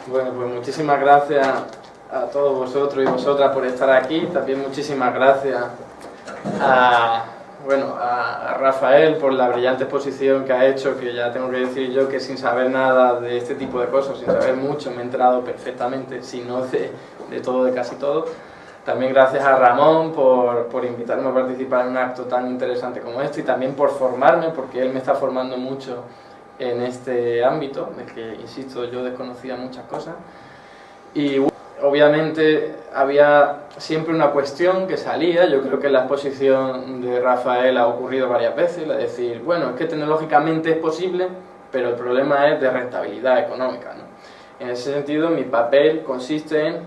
Bueno, pues muchísimas gracias a todos vosotros y vosotras por estar aquí. También muchísimas gracias a Rafael por la brillante exposición que ha hecho, que ya tengo que decir yo que sin saber nada de este tipo de cosas, sin saber mucho, me he enterado perfectamente, si no de todo, de casi todo. También gracias a Ramón por invitarme a participar en un acto tan interesante como este, y también por formarme, porque él me está formando mucho en este ámbito, de que, insisto, yo desconocía muchas cosas. Y obviamente había siempre una cuestión que salía, yo creo que en la exposición de Rafael ha ocurrido varias veces, es decir, bueno, es que tecnológicamente es posible, pero el problema es de rentabilidad económica, ¿no? En ese sentido, mi papel consiste en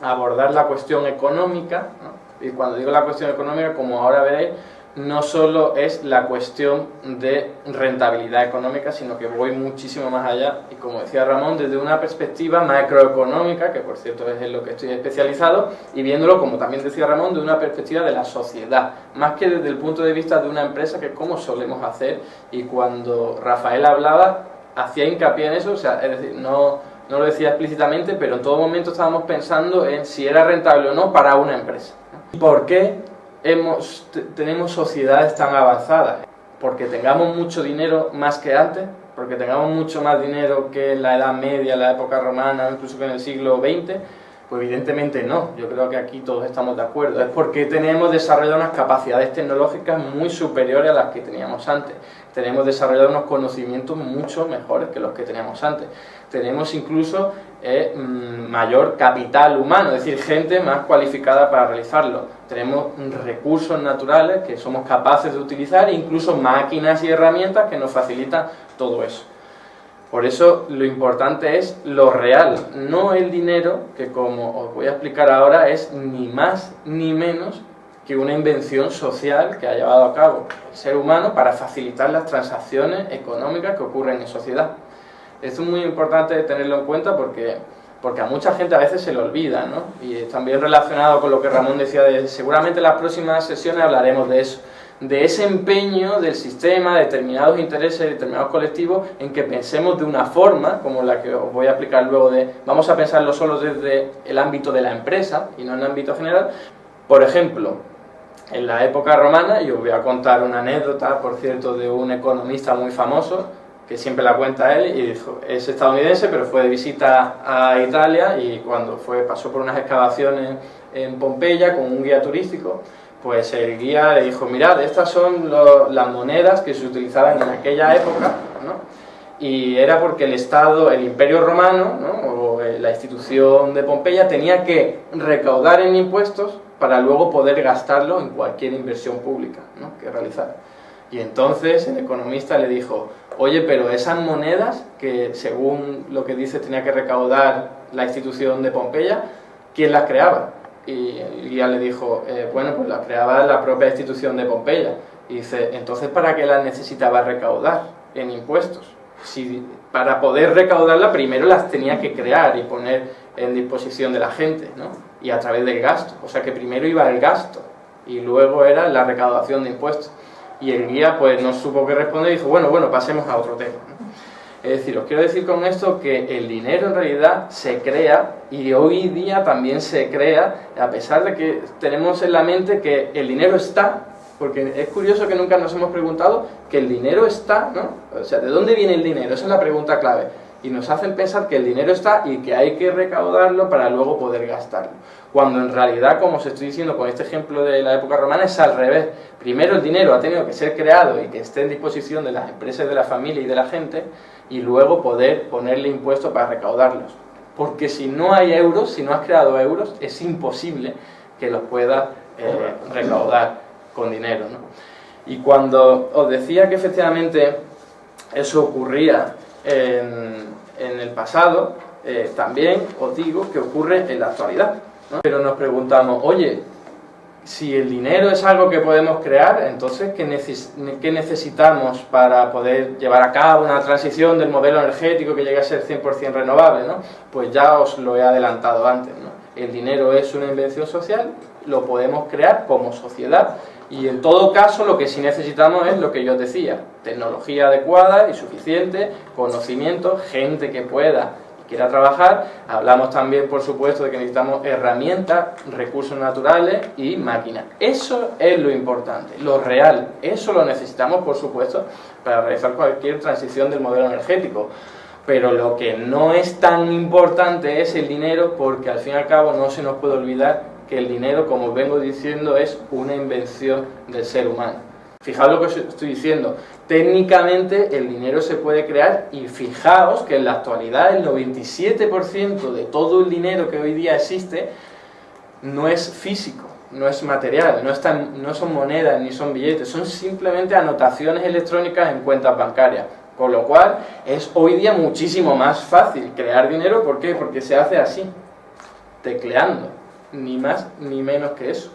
abordar la cuestión económica, ¿no? Y cuando digo la cuestión económica, como ahora veréis, no solo es la cuestión de rentabilidad económica, sino que voy muchísimo más allá, y como decía Ramón, desde una perspectiva macroeconómica, que por cierto es en lo que estoy especializado, y viéndolo, como también decía Ramón, de una perspectiva de la sociedad, más que desde el punto de vista de una empresa, que es como solemos hacer, y cuando Rafael hablaba, hacía hincapié en eso, o sea, es decir, no lo decía explícitamente, pero en todo momento estábamos pensando en si era rentable o no para una empresa. ¿Por qué tenemos sociedades tan avanzadas? Porque tengamos mucho dinero más que antes, porque tengamos mucho más dinero que en la Edad Media, en la época romana, incluso que en el siglo XX. Pues evidentemente no, yo creo que aquí todos estamos de acuerdo. Es porque tenemos desarrollado unas capacidades tecnológicas muy superiores a las que teníamos antes. Tenemos desarrollado unos conocimientos mucho mejores que los que teníamos antes. Tenemos incluso mayor capital humano, es decir, gente más cualificada para realizarlo. Tenemos recursos naturales que somos capaces de utilizar, e incluso máquinas y herramientas que nos facilitan todo eso. Por eso lo importante es lo real, no el dinero, que como os voy a explicar ahora es ni más ni menos que una invención social que ha llevado a cabo el ser humano para facilitar las transacciones económicas que ocurren en sociedad. Esto es muy importante tenerlo en cuenta porque a mucha gente a veces se le olvida, ¿no? Y también relacionado con lo que Ramón decía, seguramente en las próximas sesiones hablaremos de eso, de ese empeño del sistema, de determinados intereses, de determinados colectivos, en que pensemos de una forma, como la que os voy a explicar luego, vamos a pensarlo solo desde el ámbito de la empresa y no en el ámbito general. Por ejemplo, en la época romana, y os voy a contar una anécdota, por cierto, de un economista muy famoso, que siempre la cuenta él, y dijo, es estadounidense, pero fue de visita a Italia, y cuando pasó por unas excavaciones en Pompeya con un guía turístico, pues el guía le dijo, mirad, estas son las monedas que se utilizaban en aquella época, ¿no? Y era porque el Estado, el Imperio Romano, ¿no? O la institución de Pompeya tenía que recaudar en impuestos para luego poder gastarlo en cualquier inversión pública, ¿no? Que realizara. Y entonces el economista le dijo, oye, pero esas monedas que según lo que dice tenía que recaudar la institución de Pompeya, ¿quién las creaba? Y el guía le dijo, bueno, pues las creaba la propia institución de Pompeya. Y dice, entonces ¿para qué las necesitaba recaudar en impuestos? Si para poder recaudarlas primero las tenía que crear y poner en disposición de la gente, ¿no? Y a través del gasto, o sea que primero iba el gasto y luego era la recaudación de impuestos. Y el guía pues no supo qué responder y dijo, bueno, pasemos a otro tema, ¿no? Es decir, os quiero decir con esto que el dinero en realidad se crea, y hoy día también se crea, a pesar de que tenemos en la mente que el dinero está, porque es curioso que nunca nos hemos preguntado que el dinero está, ¿no? O sea, ¿de dónde viene el dinero? Esa es la pregunta clave. Y nos hacen pensar que el dinero está y que hay que recaudarlo para luego poder gastarlo. Cuando en realidad, como os estoy diciendo con este ejemplo de la época romana, es al revés. Primero el dinero ha tenido que ser creado y que esté en disposición de las empresas, de la familia y de la gente, y luego poder ponerle impuestos para recaudarlos. Porque si no hay euros, si no has creado euros, es imposible que los puedas recaudar con dinero, ¿no? Y cuando os decía que efectivamente eso ocurría en el pasado, también os digo que ocurre en la actualidad, ¿no? Pero nos preguntamos, oye, si el dinero es algo que podemos crear, entonces ¿qué necesitamos para poder llevar a cabo una transición del modelo energético que llegue a ser 100% renovable, ¿no? Pues ya os lo he adelantado antes, ¿no? El dinero es una invención social, lo podemos crear como sociedad, y en todo caso lo que sí necesitamos es lo que yo os decía, tecnología adecuada y suficiente, conocimiento, gente que pueda quiera trabajar. Hablamos también, por supuesto, de que necesitamos herramientas, recursos naturales y máquinas. Eso es lo importante, lo real. Eso lo necesitamos, por supuesto, para realizar cualquier transición del modelo energético. Pero lo que no es tan importante es el dinero, porque al fin y al cabo no se nos puede olvidar que el dinero, como vengo diciendo, es una invención del ser humano. Fijaos lo que os estoy diciendo. Técnicamente el dinero se puede crear y fijaos que en la actualidad el 97% de todo el dinero que hoy día existe no es físico, no es material, no son monedas ni son billetes, son simplemente anotaciones electrónicas en cuentas bancarias. Con lo cual es hoy día muchísimo más fácil crear dinero. ¿Por qué? Porque se hace así, tecleando, ni más ni menos que eso.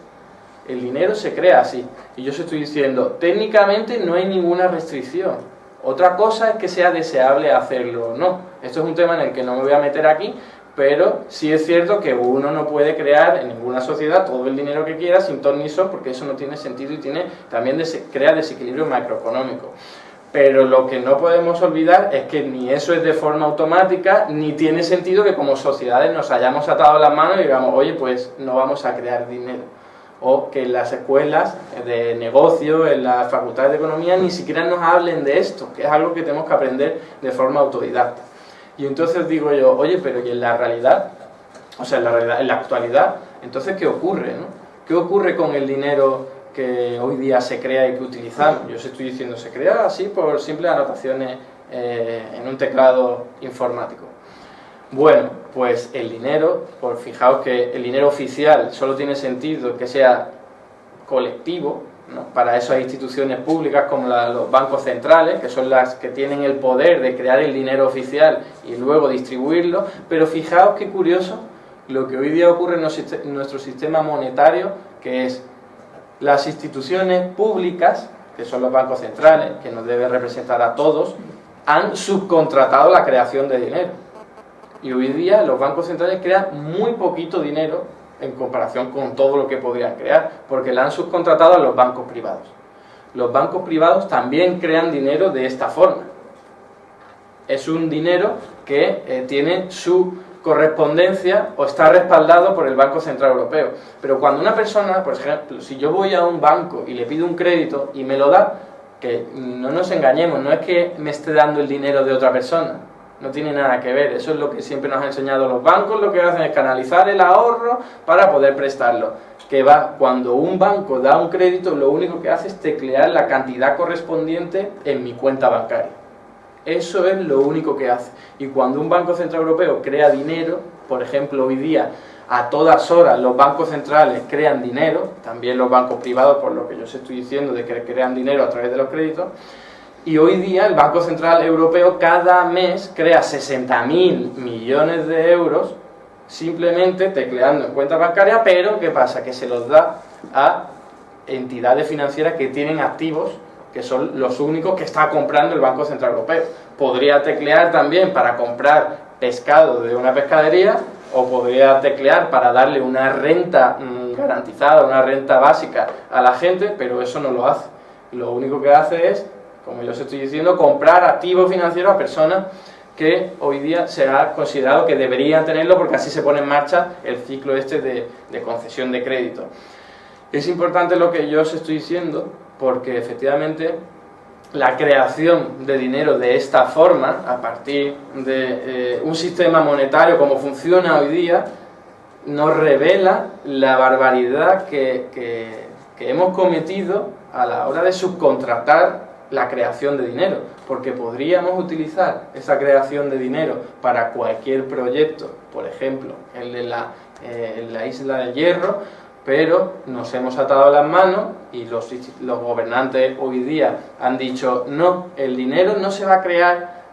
El dinero se crea así. Y yo os estoy diciendo, técnicamente no hay ninguna restricción. Otra cosa es que sea deseable hacerlo o no. Esto es un tema en el que no me voy a meter aquí, pero sí es cierto que uno no puede crear en ninguna sociedad todo el dinero que quiera sin ton ni son, porque eso no tiene sentido y también crea desequilibrio macroeconómico. Pero lo que no podemos olvidar es que ni eso es de forma automática, ni tiene sentido que como sociedades nos hayamos atado las manos y digamos, oye, pues no vamos a crear dinero. O que en las escuelas de negocio, en las facultades de economía, ni siquiera nos hablen de esto, que es algo que tenemos que aprender de forma autodidacta. Y entonces digo yo, oye, pero ¿y en la realidad? O sea, en la actualidad, entonces ¿qué ocurre, no? ¿Qué ocurre con el dinero que hoy día se crea y que utilizamos? Yo os estoy diciendo, se crea así por simples anotaciones en un teclado informático. Bueno, pues el dinero, pues fijaos que el dinero oficial solo tiene sentido que sea colectivo, ¿no? Para eso hay instituciones públicas como los bancos centrales, que son las que tienen el poder de crear el dinero oficial y luego distribuirlo. Pero fijaos qué curioso lo que hoy día ocurre en nuestro sistema monetario, que es las instituciones públicas, que son los bancos centrales, que nos deben representar a todos, han subcontratado la creación de dinero. Y hoy día los bancos centrales crean muy poquito dinero en comparación con todo lo que podrían crear, porque la han subcontratado a los bancos privados. Los bancos privados también crean dinero de esta forma. Es un dinero que tiene su correspondencia o está respaldado por el Banco Central Europeo. Pero cuando una persona, por ejemplo, si yo voy a un banco y le pido un crédito y me lo da, que no nos engañemos, no es que me esté dando el dinero de otra persona, no tiene nada que ver. Eso es lo que siempre nos han enseñado los bancos. Lo que hacen es canalizar el ahorro para poder prestarlo. Cuando un banco da un crédito, lo único que hace es teclear la cantidad correspondiente en mi cuenta bancaria. Eso es lo único que hace. Y cuando un Banco Central Europeo crea dinero, por ejemplo, hoy día a todas horas los bancos centrales crean dinero, también los bancos privados, por lo que yo os estoy diciendo de que crean dinero a través de los créditos. Y hoy día el Banco Central Europeo cada mes crea 60.000 millones de euros simplemente tecleando en cuenta bancaria, pero ¿qué pasa? Que se los da a entidades financieras que tienen activos que son los únicos que está comprando el Banco Central Europeo. Podría teclear también para comprar pescado de una pescadería, o podría teclear para darle una renta garantizada, una renta básica a la gente, pero eso no lo hace. Lo único que hace es, como yo os estoy diciendo, comprar activos financieros a personas que hoy día se ha considerado que deberían tenerlo, porque así se pone en marcha el ciclo este de concesión de crédito. Es importante lo que yo os estoy diciendo, porque efectivamente la creación de dinero de esta forma, a partir de un sistema monetario como funciona hoy día, nos revela la barbaridad que hemos cometido a la hora de subcontratar la creación de dinero, porque podríamos utilizar esa creación de dinero para cualquier proyecto, por ejemplo, el de la Isla del Hierro, pero nos hemos atado las manos y los gobernantes hoy día han dicho no, el dinero no se va a crear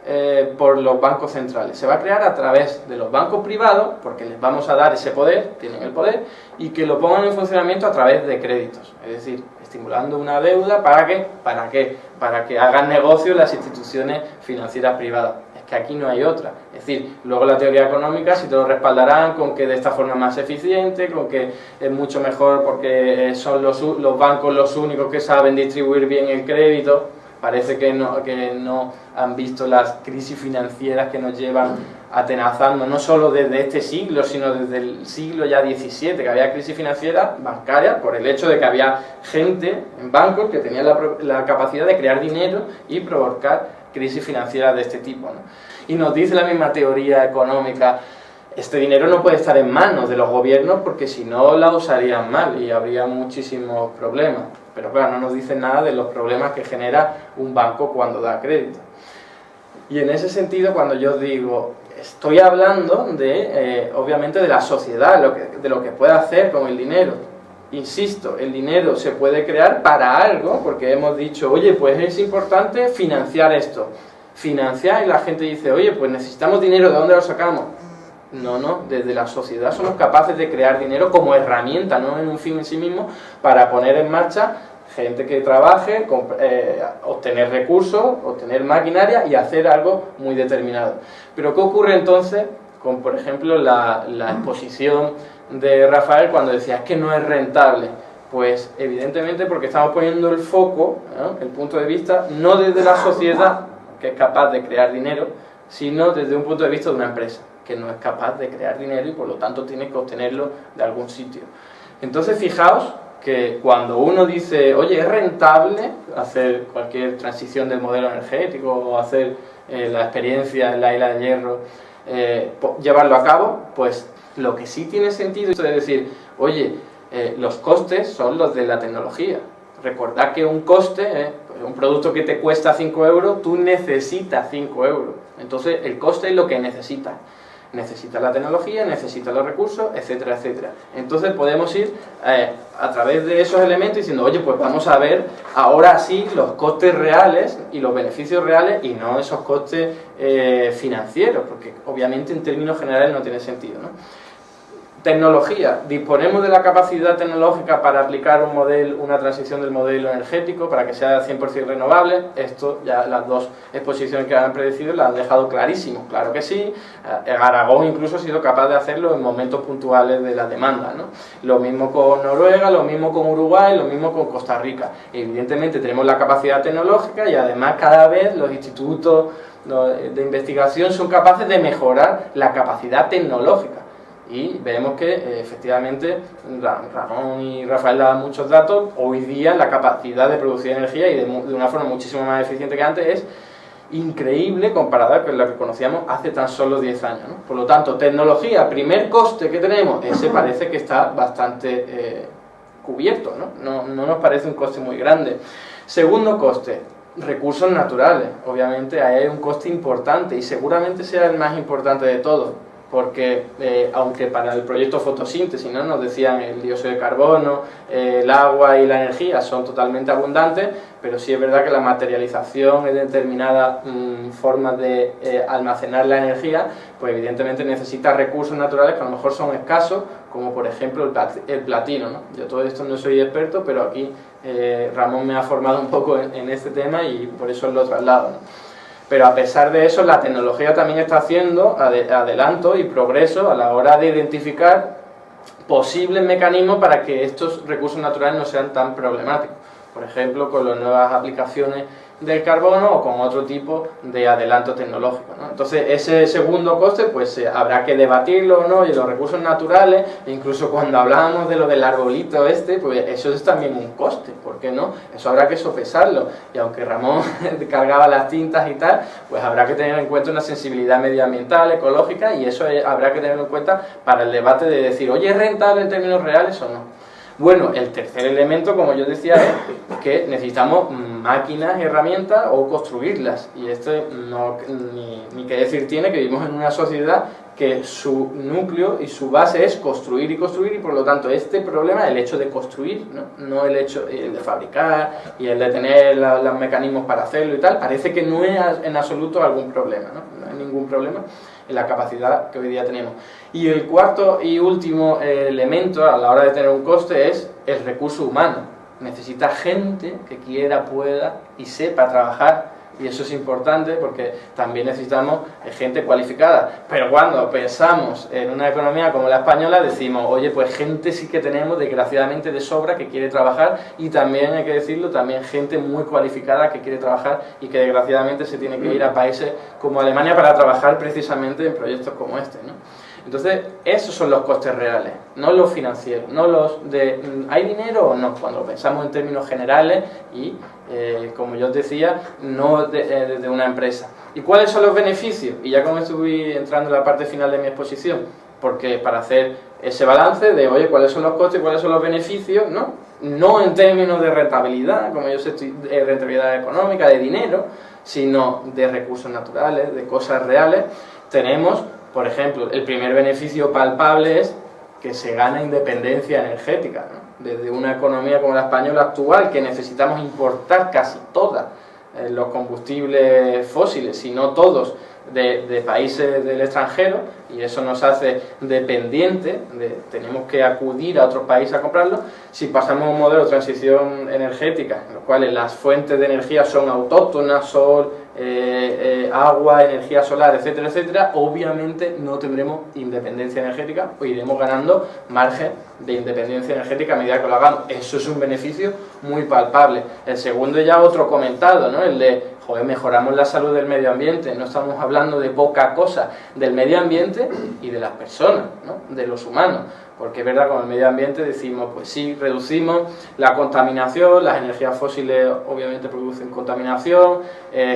por los bancos centrales, se va a crear a través de los bancos privados, porque les vamos a dar ese poder, tienen el poder, y que lo pongan en funcionamiento a través de créditos, es decir, estimulando una deuda. ¿Para qué? ¿Para qué? Para que hagan negocio las instituciones financieras privadas. Es que aquí no hay otra. Es decir, luego la teoría económica sí te lo respaldarán con que de esta forma es más eficiente, con que es mucho mejor porque son los bancos los únicos que saben distribuir bien el crédito. Parece que no han visto las crisis financieras que nos llevan atenazando, no solo desde este siglo, sino desde el siglo ya XVII, que había crisis financiera bancaria por el hecho de que había gente en bancos que tenía la capacidad de crear dinero y provocar crisis financieras de este tipo, ¿no? Y nos dice la misma teoría económica, este dinero no puede estar en manos de los gobiernos porque si no la usarían mal y habría muchísimos problemas. Pero claro, no nos dice nada de los problemas que genera un banco cuando da crédito. Y en ese sentido, cuando yo digo, estoy hablando obviamente de la sociedad, de lo que puede hacer con el dinero. Insisto, el dinero se puede crear para algo, porque hemos dicho, oye, pues es importante financiar esto. Financiar, y la gente dice, oye, pues necesitamos dinero, ¿de dónde lo sacamos? No, desde la sociedad somos capaces de crear dinero como herramienta, no en un fin en sí mismo, para poner en marcha gente que trabaje, obtener recursos, obtener maquinaria y hacer algo muy determinado. Pero ¿qué ocurre entonces con, por ejemplo, la exposición de Rafael cuando decía es que no es rentable? Pues evidentemente porque estamos poniendo el foco, ¿no?, el punto de vista, no desde la sociedad, que es capaz de crear dinero, sino desde un punto de vista de una empresa, que no es capaz de crear dinero y por lo tanto tiene que obtenerlo de algún sitio. Entonces fijaos que cuando uno dice, oye, es rentable hacer cualquier transición del modelo energético o hacer la experiencia en la isla de Hierro, llevarlo a cabo, pues lo que sí tiene sentido es decir, oye, los costes son los de la tecnología. Recordad que un coste, un producto que te cuesta 5 euros, tú necesitas 5 euros. Entonces el coste es lo que necesitas. Necesita la tecnología, necesita los recursos, etcétera, etcétera. Entonces podemos ir a través de esos elementos diciendo, oye, pues vamos a ver ahora sí los costes reales y los beneficios reales y no esos costes financieros, porque obviamente en términos generales no tiene sentido, ¿no? Tecnología. Disponemos de la capacidad tecnológica para aplicar una transición del modelo energético para que sea 100% renovable. Esto ya las dos exposiciones que han predecido las han dejado clarísimo. Claro que sí. Aragón incluso ha sido capaz de hacerlo en momentos puntuales de la demanda, ¿no? Lo mismo con Noruega, lo mismo con Uruguay, lo mismo con Costa Rica. Evidentemente tenemos la capacidad tecnológica y además cada vez los institutos de investigación son capaces de mejorar la capacidad tecnológica. Y vemos que efectivamente Ramón y Rafael daban muchos datos. Hoy día la capacidad de producir energía y de una forma muchísimo más eficiente que antes es increíble comparada con lo que conocíamos hace tan solo 10 años, ¿no? Por lo tanto, tecnología, primer coste que tenemos, ese parece que está bastante cubierto, ¿no? No nos parece un coste muy grande. Segundo coste, recursos naturales. Obviamente ahí hay un coste importante y seguramente sea el más importante de todos. Porque aunque para el proyecto fotosíntesis, ¿no?, nos decían el dióxido de carbono, el agua y la energía son totalmente abundantes, pero sí es verdad que la materialización en determinadas formas de almacenar la energía, pues evidentemente necesita recursos naturales que a lo mejor son escasos, como por ejemplo el platino, ¿no? Yo todo esto no soy experto, pero aquí Ramón me ha formado un poco en este tema y por eso lo traslado, ¿no? Pero a pesar de eso, la tecnología también está haciendo adelanto y progreso a la hora de identificar posibles mecanismos para que estos recursos naturales no sean tan problemáticos. Por ejemplo, con las nuevas aplicaciones del carbono o con otro tipo de adelanto tecnológico, ¿no? Entonces, ese segundo coste, pues habrá que debatirlo o no, y los recursos naturales, incluso cuando hablábamos de lo del arbolito pues eso es también un coste, ¿por qué no? Eso habrá que sopesarlo, y aunque Ramón cargaba las tintas y tal, pues habrá que tener en cuenta una sensibilidad medioambiental, ecológica, y eso habrá que tenerlo en cuenta para el debate de decir, oye, ¿es rentable en términos reales o no? Bueno, el tercer elemento, como yo decía, es que necesitamos máquinas y herramientas o construirlas. Y esto ni qué decir tiene que vivimos en una sociedad que su núcleo y su base es construir y construir, y por lo tanto este problema, el hecho de construir, no el hecho de fabricar y el de tener los mecanismos para hacerlo y tal, parece que no es en absoluto algún problema, no hay ningún problema en la capacidad que hoy día tenemos. Y el cuarto y último elemento a la hora de tener un coste es el recurso humano. Necesita gente que quiera, pueda y sepa trabajar y eso es importante porque también necesitamos gente cualificada. Pero cuando pensamos en una economía como la española, decimos, oye, pues gente sí que tenemos, desgraciadamente, de sobra que quiere trabajar, y también, hay que decirlo, también gente muy cualificada que quiere trabajar y que desgraciadamente se tiene que ir a países como Alemania para trabajar precisamente en proyectos como este, ¿no? Entonces, esos son los costes reales, no los financieros, no los de ¿hay dinero o no? Cuando lo pensamos en términos generales y, como yo os decía, no de una empresa. ¿Y cuáles son los beneficios? Y ya con esto voy entrando en la parte final de mi exposición, porque para hacer ese balance de, oye, ¿cuáles son los costes y cuáles son los beneficios? No en términos de rentabilidad, como yo sé, rentabilidad económica, de dinero, sino de recursos naturales, de cosas reales. Tenemos, por ejemplo, el primer beneficio palpable es que se gana independencia energética, ¿no? Desde una economía como la española actual, que necesitamos importar casi todos los combustibles fósiles, si no todos, de países del extranjero, y eso nos hace dependientes, tenemos que acudir a otros países a comprarlo. Si pasamos a un modelo de transición energética, en los cuales las fuentes de energía son autóctonas, sol, agua, energía solar, etcétera, etcétera, obviamente no tendremos independencia energética, o iremos ganando margen de independencia energética a medida que lo hagamos. Eso es un beneficio muy palpable. El segundo ya otro comentado, ¿no? El de, joder, mejoramos la salud del medio ambiente. No estamos hablando de poca cosa, del medio ambiente y de las personas, ¿no? De los humanos. Porque es verdad, con el medio ambiente decimos, pues sí, reducimos la contaminación, las energías fósiles obviamente producen contaminación,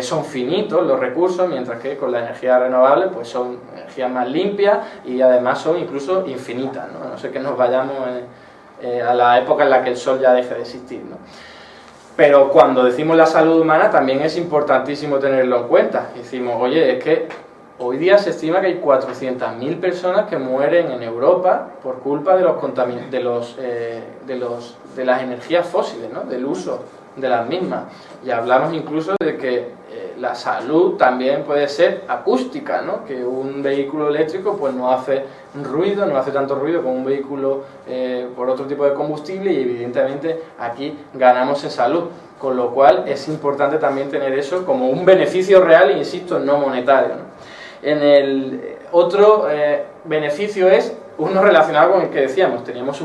son finitos los recursos, mientras que con la energía renovable pues son energías más limpias y además son incluso infinitas, ¿no? A no ser que nos vayamos a la época en la que el sol ya deje de existir, ¿no? Pero cuando decimos la salud humana también es importantísimo tenerlo en cuenta. Decimos, oye, es que hoy día se estima que hay 400.000 personas que mueren en Europa por culpa de las energías fósiles, ¿no? Del uso de las mismas. Y hablamos incluso de que la salud también puede ser acústica, ¿no? Que un vehículo eléctrico pues no hace ruido, no hace tanto ruido como un vehículo por otro tipo de combustible, y evidentemente aquí ganamos en salud. Con lo cual es importante también tener eso como un beneficio real, e insisto, no monetario, ¿no? En el otro beneficio es uno relacionado con el que decíamos, teníamos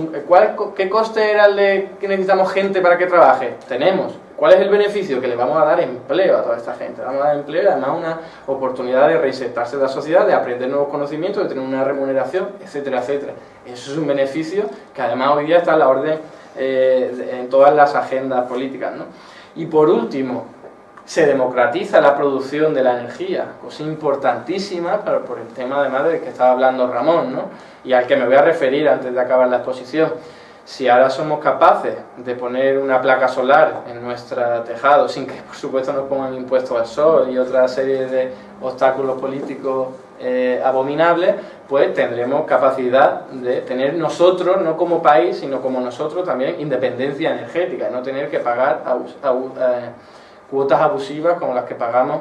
¿qué coste era el de que necesitamos gente para que trabaje? Tenemos. ¿Cuál es el beneficio? Que le vamos a dar empleo a toda esta gente, le vamos a dar empleo y además una oportunidad de reinsertarse en la sociedad, de aprender nuevos conocimientos, de tener una remuneración, etcétera, etcétera. Eso es un beneficio que además hoy día está en la orden en todas las agendas políticas, ¿no? Y por último, se democratiza la producción de la energía, cosa importantísima por el tema además del que estaba hablando Ramón, ¿no? Y al que me voy a referir antes de acabar la exposición. Si ahora somos capaces de poner una placa solar en nuestro tejado, sin que por supuesto nos pongan impuestos al sol y otra serie de obstáculos políticos abominables, pues tendremos capacidad de tener nosotros, no como país, sino como nosotros también, independencia energética, y no tener que pagar cuotas abusivas como las que pagamos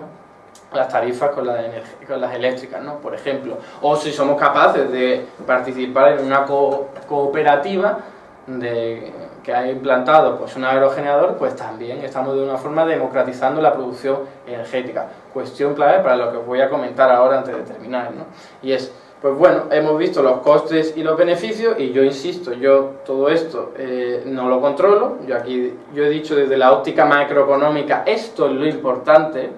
las tarifas con las eléctricas, ¿no? Por ejemplo. O si somos capaces de participar en una cooperativa que ha implantado pues un aerogenerador, pues también estamos de una forma democratizando la producción energética. Cuestión clave para lo que os voy a comentar ahora antes de terminar, ¿no? Y es, pues bueno, hemos visto los costes y los beneficios, y yo insisto, yo todo esto no lo controlo. Yo he dicho desde la óptica macroeconómica, esto es lo importante,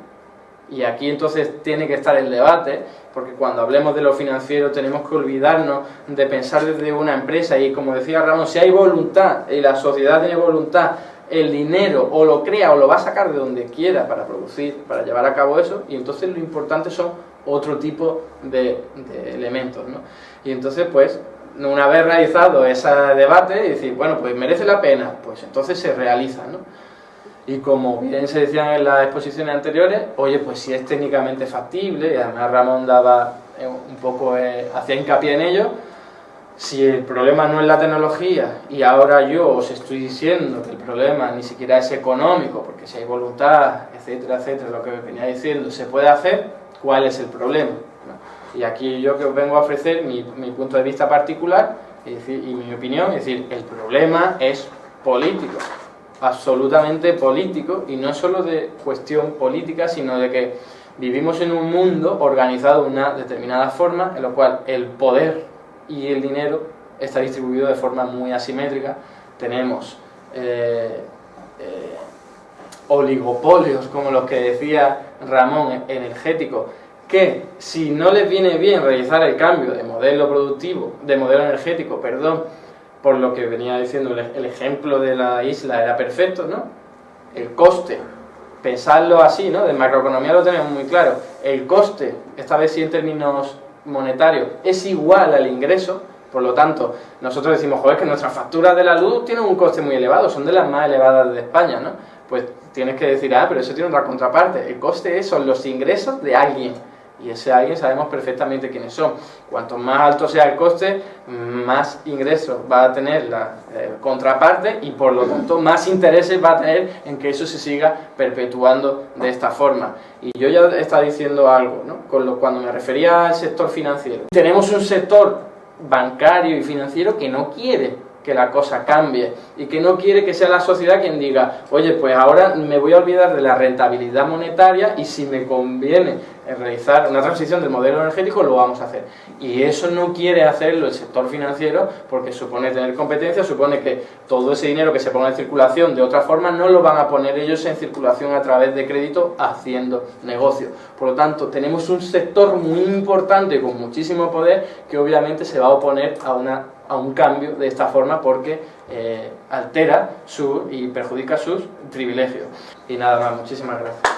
y aquí entonces tiene que estar el debate, porque cuando hablemos de lo financiero tenemos que olvidarnos de pensar desde una empresa, y como decía Ramón, si hay voluntad y la sociedad tiene voluntad, el dinero o lo crea o lo va a sacar de donde quiera para producir, para llevar a cabo eso, y entonces lo importante son otro tipo de elementos, ¿no? Y entonces pues una vez realizado ese debate y decir, bueno, pues merece la pena, pues entonces se realiza, ¿no? Y como bien se decían en las exposiciones anteriores, oye, pues si es técnicamente factible, y además Ramón daba un poco, hacía hincapié en ello, si el problema no es la tecnología, y ahora yo os estoy diciendo que el problema ni siquiera es económico, porque si hay voluntad, etcétera, etcétera, lo que venía diciendo, se puede hacer, ¿cuál es el problema? ¿No? Y aquí yo que os vengo a ofrecer mi punto de vista particular y mi opinión, es decir, el problema es político. absolutamente político, y no es solo de cuestión política, sino de que vivimos en un mundo organizado de una determinada forma, en lo cual el poder y el dinero está distribuido de forma muy asimétrica. Tenemos oligopolios, como los que decía Ramón, energéticos, que si no les viene bien realizar el cambio de modelo productivo, de modelo energético, perdón, por lo que venía diciendo, el ejemplo de la isla era perfecto, ¿no? El coste, pensarlo así, ¿no? De macroeconomía lo tenemos muy claro. El coste, esta vez sí en términos monetarios, es igual al ingreso. Por lo tanto, nosotros decimos, joder, que nuestras facturas de la luz tienen un coste muy elevado, son de las más elevadas de España, ¿no? Pues tienes que decir, pero eso tiene otra contraparte. El coste son los ingresos de alguien, y ese alguien sabemos perfectamente quiénes son. Cuanto más alto sea el coste, más ingresos va a tener la contraparte, y por lo tanto más intereses va a tener en que eso se siga perpetuando de esta forma. Y yo ya estaba diciendo algo, ¿no? Cuando me refería al sector financiero. Tenemos un sector bancario y financiero que no quiere que la cosa cambie, y que no quiere que sea la sociedad quien diga, oye, pues ahora me voy a olvidar de la rentabilidad monetaria, y si me conviene realizar una transición del modelo energético, lo vamos a hacer. Y eso no quiere hacerlo el sector financiero, porque supone tener competencia, supone que todo ese dinero que se ponga en circulación de otra forma no lo van a poner ellos en circulación a través de crédito haciendo negocio. Por lo tanto, tenemos un sector muy importante con muchísimo poder que obviamente se va a oponer a un cambio de esta forma, porque altera y perjudica sus privilegios. Y nada más, muchísimas gracias.